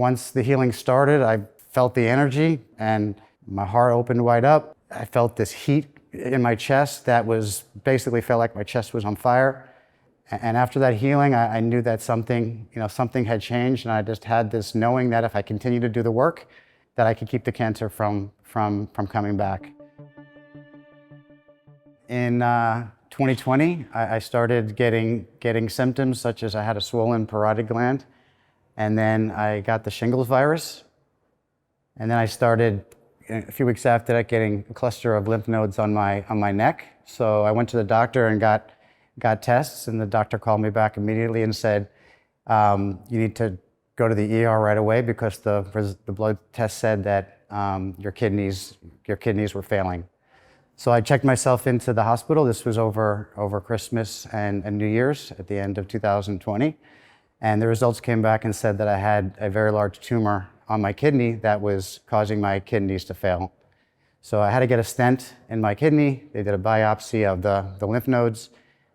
once the healing started, I felt the energy and my heart opened wide up. I felt this heat in my chest that was basically felt like my chest was on fire. And after that healing, I knew that something had changed, and I just had this knowing that if I continued to do the work, that I could keep the cancer from coming back. In 2020, I started getting symptoms such as I had a swollen parotid gland, and then I got the shingles virus, and then I started a few weeks after that getting a cluster of lymph nodes on my neck. So I went to the doctor and got tests, and the doctor called me back immediately and said, you need to go to the ER right away because the blood test said that your kidneys were failing. So I checked myself into the hospital. This was over Christmas and New Year's at the end of 2020. And the results came back and said that I had a very large tumor on my kidney that was causing my kidneys to fail. So I had to get a stent in my kidney. They did a biopsy of the lymph nodes,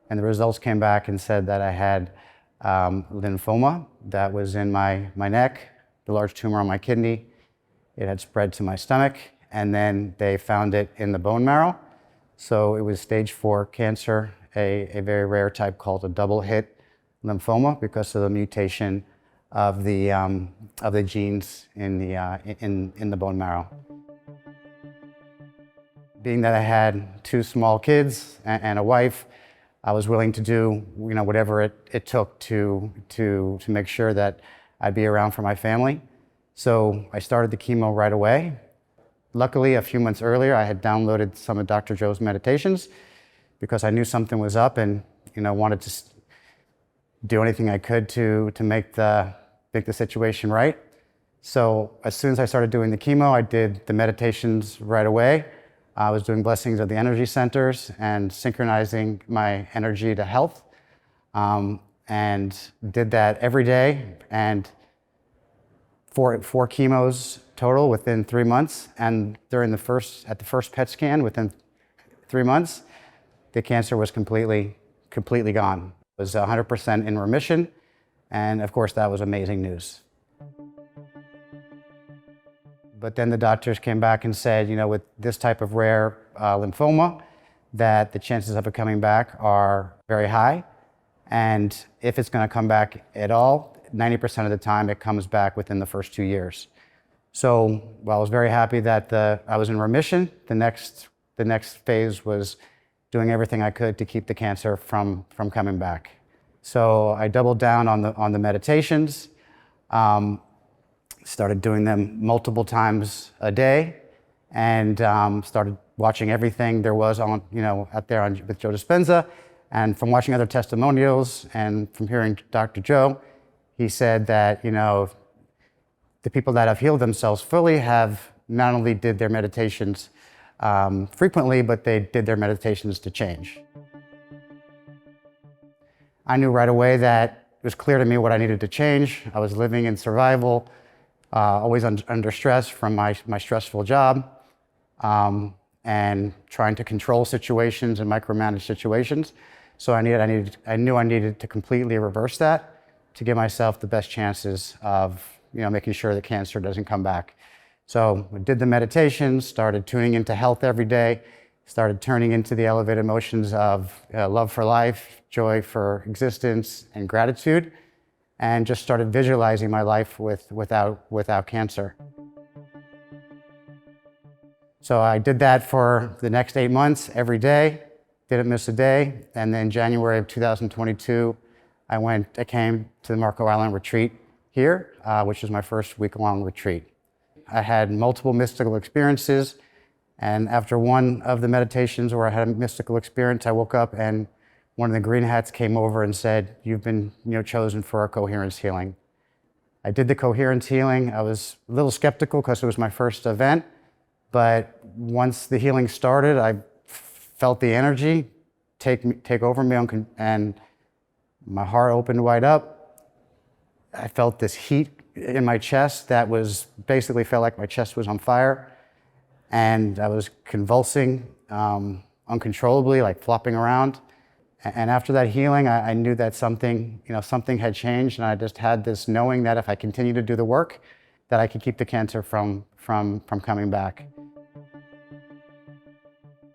and the results came back and said that I had lymphoma that was in my neck, the large tumor on my kidney. It had spread to my stomach, and then they found it in the bone marrow. So it was stage 4 cancer, a very rare type called a double hit lymphoma because of the mutation of the genes in the bone marrow. Being that I had 2 small kids and a wife, I was willing to do whatever it took to make sure that I'd be around for my family. So I started the chemo right away. Luckily, a few months earlier, I had downloaded some of Dr. Joe's meditations because I knew something was up and wanted to do anything I could to make the situation right. So as soon as I started doing the chemo, I did the meditations right away. I was doing blessings of the energy centers and synchronizing my energy to health, and did that every day, and four chemos total within 3 months. And at the first PET scan within 3 months, the cancer was completely gone. It was 100% in remission, and of course that was amazing news. But then the doctors came back and said, with this type of rare lymphoma, that the chances of it coming back are very high. And if it's going to come back at all, 90% of the time it comes back within the first 2 years. So while I was very happy that I was in remission, the next phase was doing everything I could to keep the cancer from coming back. So I doubled down on the meditations. Started doing them multiple times a day, and started watching everything there was on, out there with Joe Dispenza. And from watching other testimonials and from hearing Dr. Joe, he said that, the people that have healed themselves fully have not only did their meditations frequently, but they did their meditations to change. I knew right away that it was clear to me what I needed to change. I was living in survival, always under stress from my stressful job, and trying to control situations and micromanage situations. So I knew I needed to completely reverse that to give myself the best chances of making sure that cancer doesn't come back. So I did the meditations, started tuning into health every day, started turning into the elevated emotions of love for life, joy for existence, and gratitude, and just started visualizing my life without cancer. So I did that for the next 8 months, every day, didn't miss a day. And then January of 2022, I came to the Marco Island retreat here, which was my first week-long retreat. I had multiple mystical experiences, and after one of the meditations where I had a mystical experience, I woke up and one of the green hats came over and said, "You've been chosen for a coherence healing." I did the coherence healing. I was a little skeptical because it was my first event, but once the healing started, I felt the energy take over me, and my heart opened wide up. I felt this heat in my chest that was basically felt like my chest was on fire, and I was convulsing uncontrollably, like flopping around. And after that healing, I knew that something had changed, and I just had this knowing that if I continue to do the work, that I could keep the cancer from coming back.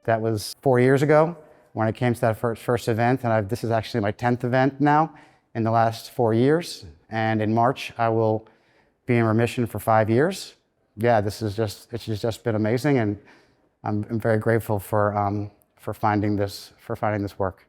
That was 4 years ago when I came to that first event, and this is actually my 10th event now in the last 4 years. And in March, I will be in remission for 5 years. Yeah, it's just been amazing, and I'm very grateful for finding this work.